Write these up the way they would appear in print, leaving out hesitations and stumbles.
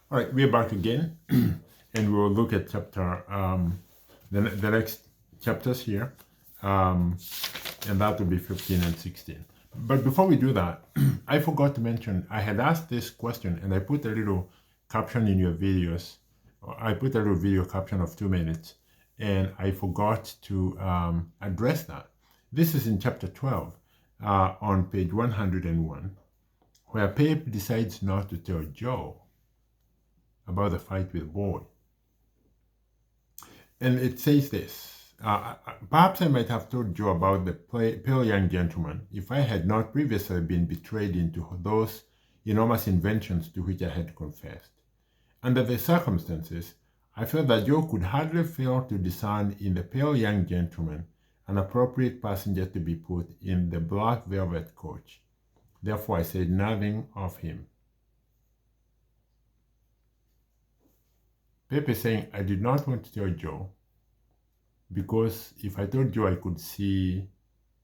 All right, we're back again, and we'll look at the next chapters here, and that will be 15 and 16. But before we do that, I forgot to mention, I had asked this question, and I put a little caption in your videos. I put a little video caption of 2 minutes, and I forgot to address that. This is in chapter 12, on page 101, where Pape decides not to tell Joe about the fight with Boy. And it says this, perhaps I might have told Joe about the pale young gentleman if I had not previously been betrayed into those enormous inventions to which I had confessed. Under the circumstances, I felt that Joe could hardly fail to discern in the pale young gentleman an appropriate passenger to be put in the black velvet coach. Therefore, I said nothing of him. Pepe saying, I did not want to tell Joe because if I told Joe, I could see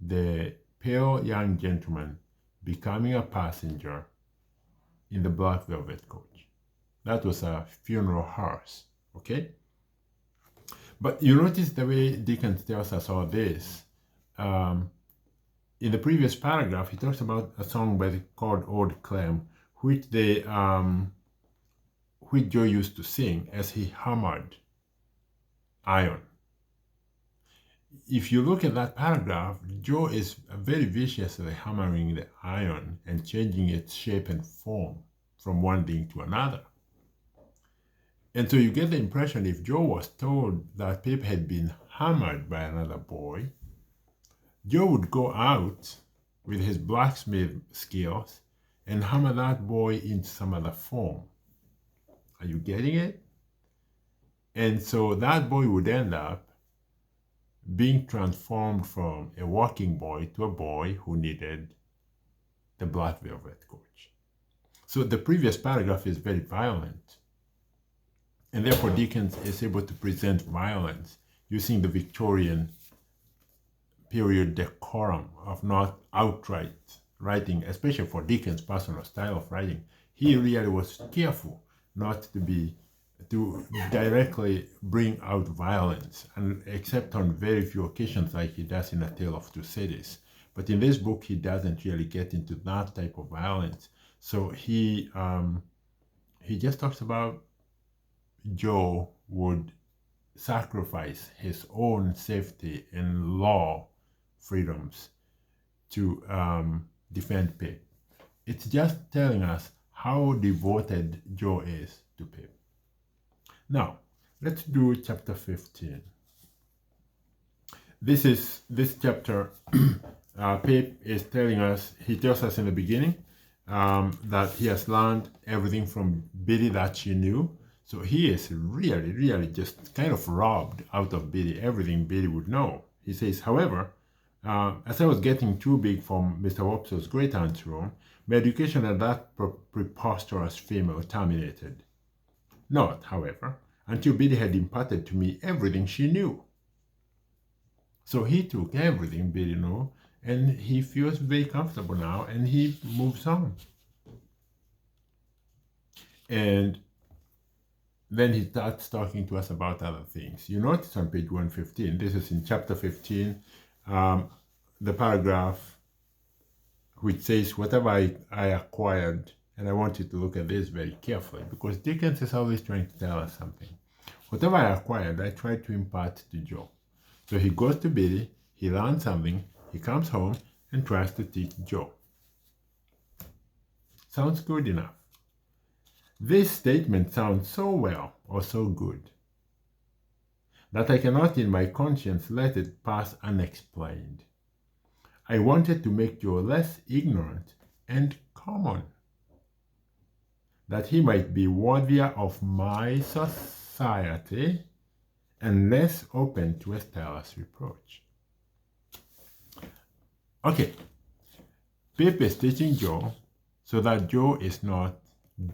the pale young gentleman becoming a passenger in the black velvet coach. That was a funeral hearse, okay? But you notice the way Dickens tells us all this. In the previous paragraph, he talks about a song called Old Clem, which Joe used to sing as he hammered iron. If you look at that paragraph, Joe is very viciously hammering the iron and changing its shape and form from one thing to another. And so you get the impression if Joe was told that Pip had been hammered by another boy, Joe would go out with his blacksmith skills and hammer that boy into some other form. Are you getting it? And so that boy would end up being transformed from a walking boy to a boy who needed the black velvet coach. So the previous paragraph is very violent. And therefore Dickens is able to present violence using the Victorian period decorum of not outright writing, especially for Dickens' personal style of writing. He really was careful not to directly bring out violence, and except on very few occasions like he does in A Tale of Two Cities. But in this book, he doesn't really get into that type of violence. So he just talks about Joe would sacrifice his own safety and law freedoms to defend Pip. It's just telling us how devoted Joe is to Pip. Now, let's do chapter 15. This chapter, Pip is telling us, he tells us in the beginning that he has learned everything from Biddy that she knew. So he is really just kind of robbed out of Biddy everything Biddy would know. He says, however, as I was getting too big for Mr. Wopsle's great aunt's room, my education at that preposterous female terminated. Not, however, until Biddy had imparted to me everything she knew. So he took everything Biddy knew, and he feels very comfortable now, and he moves on. And then he starts talking to us about other things. You notice on page 115, this is in chapter 15, the paragraph which says, whatever I acquired, and I want you to look at this very carefully, because Dickens is always trying to tell us something. Whatever I acquired, I tried to impart to Joe. So he goes to Biddy, he learns something, he comes home and tries to teach Joe. Sounds good enough. This statement sounds so well or so good that I cannot in my conscience let it pass unexplained. I wanted to make Joe less ignorant and common, that he might be worthier of my society and less open to Estella's reproach. Okay, Pip is teaching Joe so that Joe is not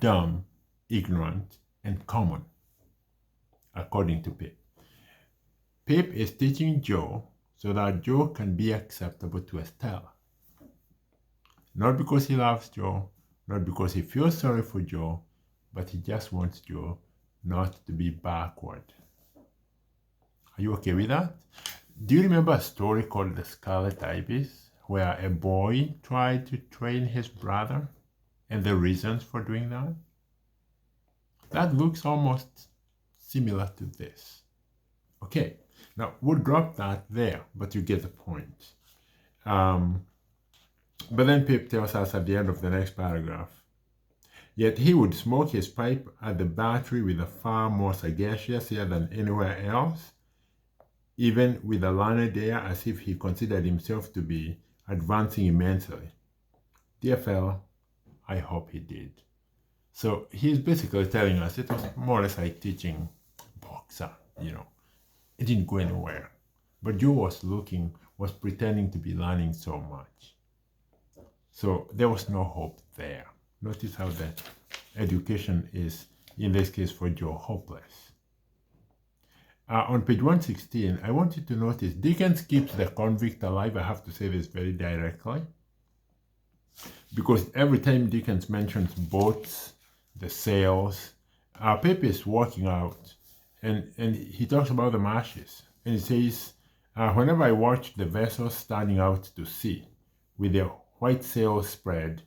dumb, ignorant, and common, according to Pip. Pip is teaching Joe so that Joe can be acceptable to Estella. Not because he loves Joe, not because he feels sorry for Joe, but he just wants Joe not to be backward. Are you okay with that? Do you remember a story called The Scarlet Ibis, where a boy tried to train his brother and the reasons for doing that? That looks almost similar to this. Okay, now we'll drop that there, but you get the point. But then Pip tells us at the end of the next paragraph, yet he would smoke his pipe at the battery with a far more sagacious air than anywhere else, even with a learned air, as if he considered himself to be advancing immensely. Dear fellow, I hope he did. So he's basically telling us it was more or less like teaching boxer, It didn't go anywhere. But Joe was pretending to be learning so much. So there was no hope there. Notice how the education is, in this case for Joe, hopeless. On page 116, I want you to notice Dickens keeps the convict alive. I have to say this very directly, because every time Dickens mentions boats, the sails, Pip is walking out, and he talks about the marshes, and he says, whenever I watch the vessels standing out to sea with their white sails spread,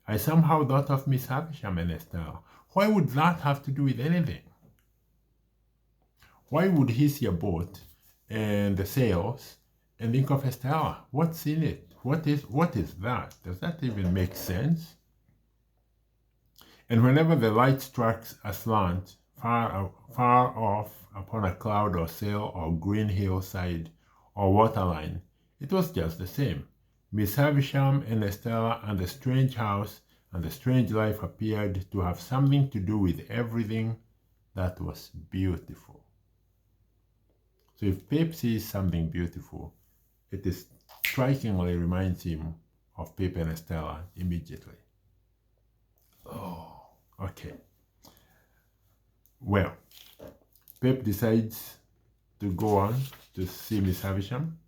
I somehow thought of Miss Havisham and Estella. Why would that have to do with anything? Why would he see a boat and the sails and think of Estella? What's in it? What is that? Does that even make sense? And whenever the light strikes aslant, far off upon a cloud or sail or green hillside or waterline, it was just the same. Miss Havisham and Estella and the strange house and the strange life appeared to have something to do with everything that was beautiful. So if Pip sees something beautiful, it is strikingly reminds him of Pip and Estella immediately. Oh, okay. Well, Pip decides to go on to see Miss Havisham,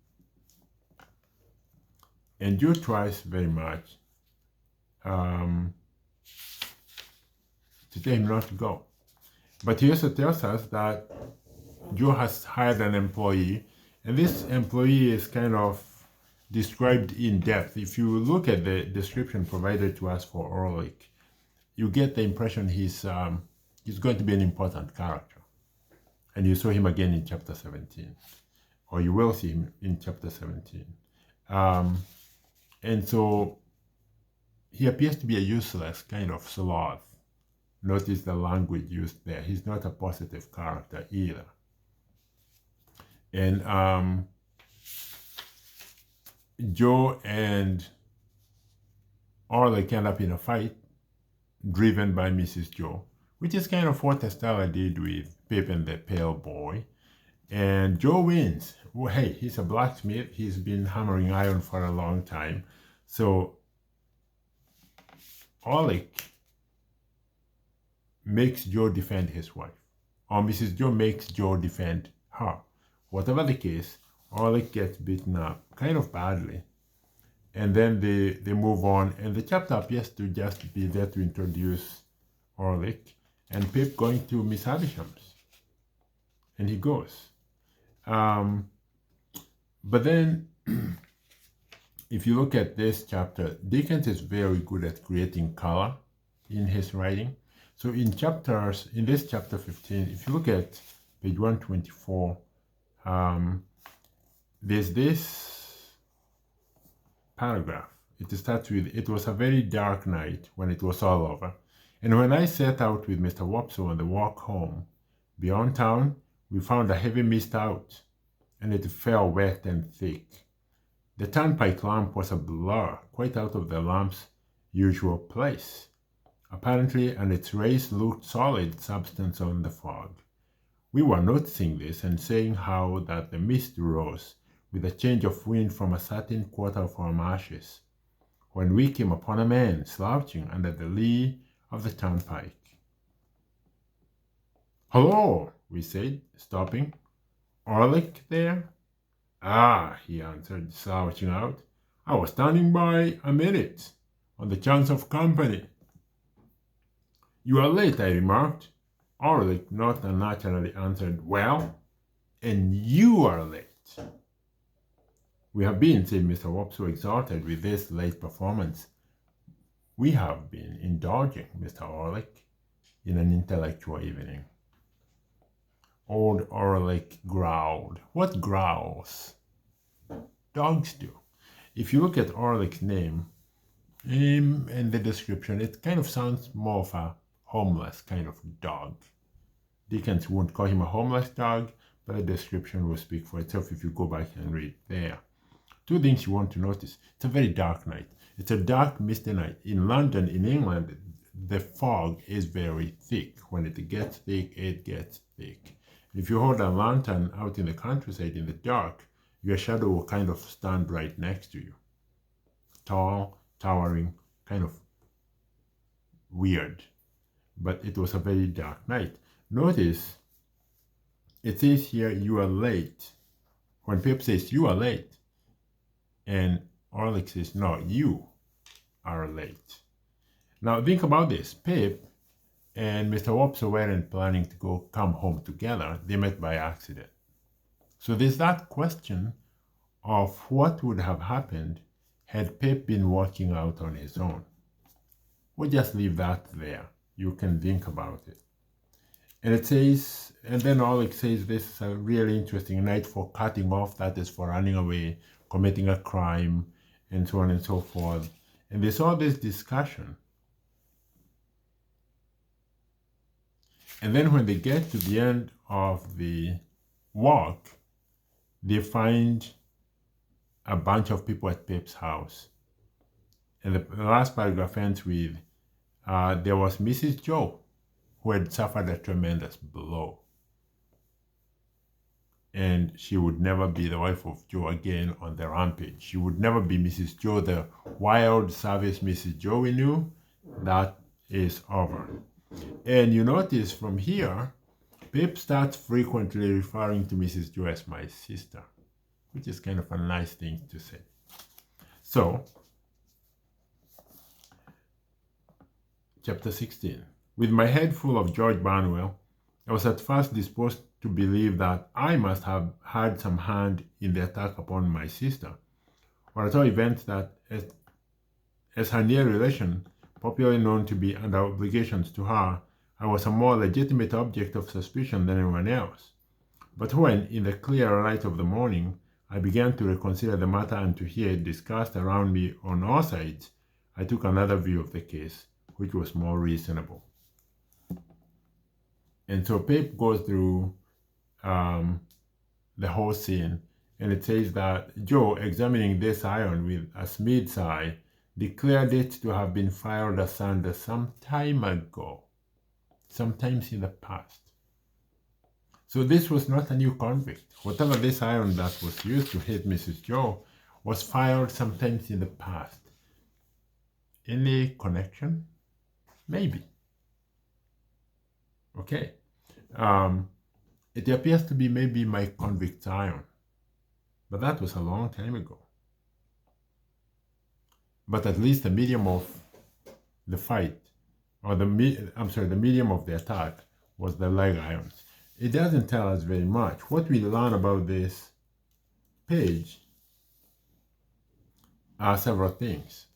and Joe tries very much to tell him not to go. But he also tells us that Joe has hired an employee, and this employee is kind of described in depth. If you look at the description provided to us for Orlick, you get the impression he's going to be an important character. And you saw him again in chapter 17, or you will see him in chapter 17. And so he appears to be a useless kind of sloth. Notice the language used there. He's not a positive character either. And Joe and Orlick end up in a fight driven by Mrs. Joe, which is kind of what Estella did with Pip and the Pale Boy. And Joe wins. Well, hey, he's a blacksmith. He's been hammering iron for a long time. So Orlick makes Joe defend his wife, or Mrs. Joe makes Joe defend her. Whatever the case, Orlick gets beaten up kind of badly, and then they move on, and the chapter appears to just be there to introduce Orlick and Pip going to Miss Havisham's, and he goes. But then if you look at this chapter, Dickens is very good at creating color in his writing. So in this chapter 15, if you look at page 124, there's this paragraph. It starts with, "It was a very dark night when it was all over, and when I set out with Mr. Wopsle on the walk home, beyond town, we found a heavy mist out, and it fell wet and thick. The turnpike lamp was a blur, quite out of the lamp's usual place, apparently, and its rays looked solid substance on the fog. We were noticing this and saying how that the mist rose with a change of wind from a certain quarter of our marshes, when we came upon a man slouching under the lee of the turnpike. 'Hello,' we said, stopping. 'Orlick there?' 'Ah,' he answered, slouching out. 'I was standing by a minute, on the chance of company.' You are late, I remarked. Orlick not unnaturally answered, well, and you are late. We have been, said Mr. Wopp, so exalted with this late performance. We have been indulging, Mr. Orlick, in an intellectual evening. Old Orlick growled. What growls? Dogs do. If you look at Orlick's name and the description, it kind of sounds more of a homeless kind of dog. Dickens won't call him a homeless dog, but the description will speak for itself if you go back and read there. Two things you want to notice. It's a very dark night. It's a dark, misty night. In London, in England, the fog is very thick. When it gets thick, it gets thick. If you hold a lantern out in the countryside in the dark, your shadow will kind of stand right next to you. Tall, towering, kind of weird. But it was a very dark night. Notice, it says here, you are late. When Pip says, you are late, and Orlick says, no, you are late. Now think about this. Pip and Mr. Wops weren't planning to come home together. They met by accident. So there's that question of what would have happened had Pip been walking out on his own. We'll just leave that there. You can think about it. And it says, and then Orlick says this is a really interesting night for cutting off, that is for running away, committing a crime, and so on and so forth. And there's all this discussion. And then when they get to the end of the walk, they find a bunch of people at Pip's house. And the last paragraph ends with, there was Mrs. Joe, who had suffered a tremendous blow. And she would never be the wife of Joe again on the rampage. She would never be Mrs. Joe, the wild, savage Mrs. Joe we knew. That is over. And you notice from here, Pip starts frequently referring to Mrs. Joe as my sister, which is kind of a nice thing to say. So, chapter 16. With my head full of George Barnwell, I was at first disposed to believe that I must have had some hand in the attack upon my sister, or at all events that, as her near relation, popularly known to be under obligations to her, I was a more legitimate object of suspicion than anyone else. But when, in the clear light of the morning, I began to reconsider the matter and to hear it discussed around me on all sides, I took another view of the case, which was more reasonable. And so Pip goes through the whole scene, and it says that Joe, examining this iron with a Smith's eye, declared it to have been filed asunder some time ago, sometimes in the past. So this was not a new convict. Whatever this iron that was used to hit Mrs. Joe was filed sometimes in the past. Any connection? Maybe. Okay. It appears to be maybe my convict's iron, but that was a long time ago. But at least the medium of the fight, or the medium of the attack was the leg irons. It doesn't tell us very much. What we learn about this page are several things.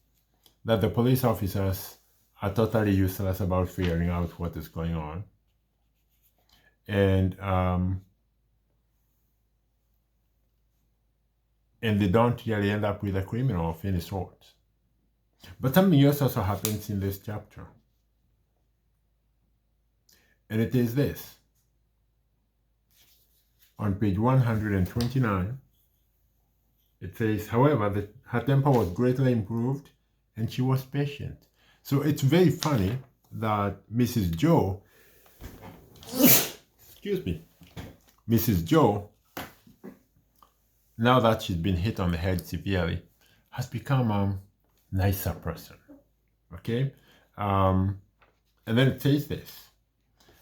That the police officers are totally useless about figuring out what is going on. And they don't really end up with a criminal of any sort. But something else also happens in this chapter. And it is this. On page 129, it says, however, her temper was greatly improved and she was patient. So it's very funny that Mrs. Joe, Mrs. Joe, now that she's been hit on the head severely, has become a nicer person. Okay? And then it says this.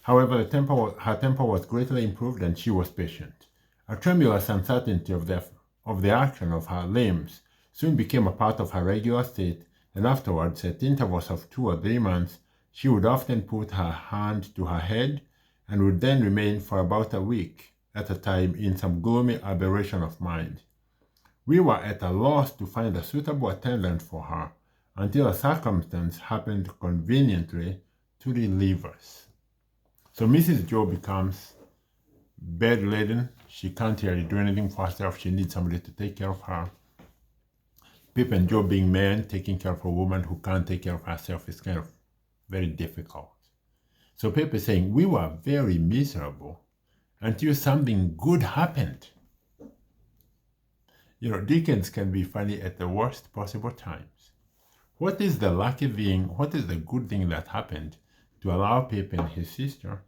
However, her temper was greatly improved and she was patient. A tremulous uncertainty of the action of her limbs soon became a part of her regular state, and afterwards, at intervals of 2 or 3 months, She would often put her hand to her head and would then remain for about a week at a time in some gloomy aberration of mind. We were at a loss to find a suitable attendant for her until a circumstance happened conveniently to relieve us. So Mrs. Joe becomes bedridden. She can't really do anything for herself. She needs somebody to take care of her. Pip and Joe, being men, taking care of a woman who can't take care of herself is kind of very difficult. So Pip is saying, we were very miserable until something good happened. You know, Dickens can be funny at the worst possible times. What is the lucky thing, what is the good thing that happened to allow Pip and his sister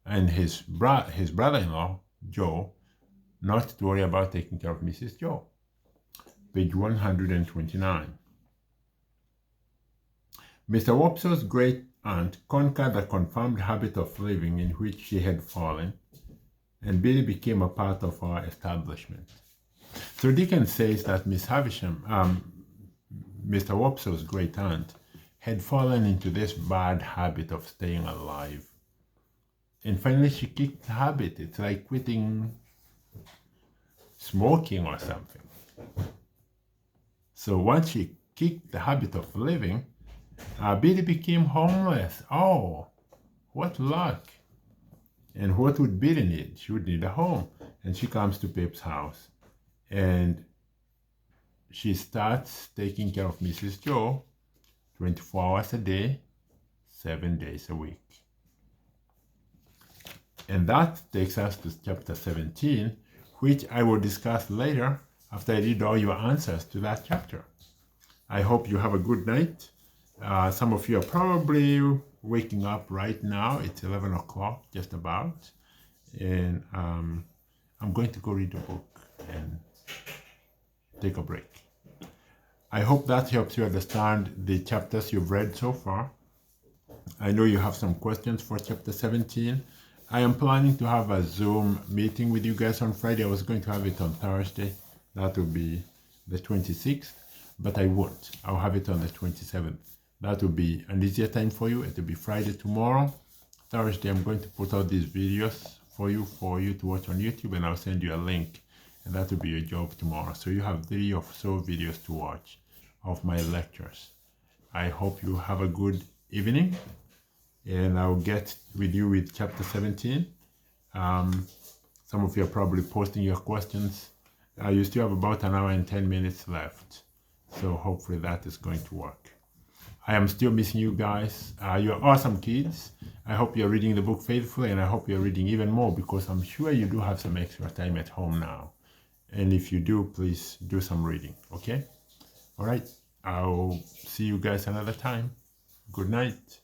and his brother-in-law, Joe, not to worry about taking care of Mrs. Joe? Page 129. Mr. Wopsle's great aunt conquered the confirmed habit of living in which she had fallen, and Billy became a part of our establishment. So Dickens says that Miss Havisham, Mr. Wopsle's great aunt, had fallen into this bad habit of staying alive. And finally she kicked the habit. It's like quitting smoking or something. So once she kicked the habit of living, Billy became homeless. Oh, what luck. And what would Billy need? She would need a home. And she comes to Pip's house. And she starts taking care of Mrs. Joe 24 hours a day, 7 days a week. And that takes us to chapter 17, which I will discuss later after I read all your answers to that chapter. I hope you have a good night. Some of you are probably waking up right now. It's 11 o'clock, just about. And I'm going to go read a book and take a break. I hope that helps you understand the chapters you've read so far. I know you have some questions for chapter 17. I am planning to have a Zoom meeting with you guys on Friday. I was going to have it on Thursday. That will be the 26th, but I won't. I'll have it on the 27th. That will be an easier time for you. It will be Friday tomorrow. Thursday, I'm going to put out these videos for you to watch on YouTube, and I'll send you a link, and that will be your job tomorrow. So you have 3 or so videos to watch of my lectures. I hope you have a good evening, and I'll get with you with chapter 17. Some of you are probably posting your questions. You still have about an hour and 10 minutes left, so hopefully that is going to work. I am still missing you guys. You're awesome kids. I hope you're reading the book faithfully, and I hope you're reading even more, because I'm sure you do have some extra time at home now. And if you do, please do some reading, okay? All right, I'll see you guys another time. Good night.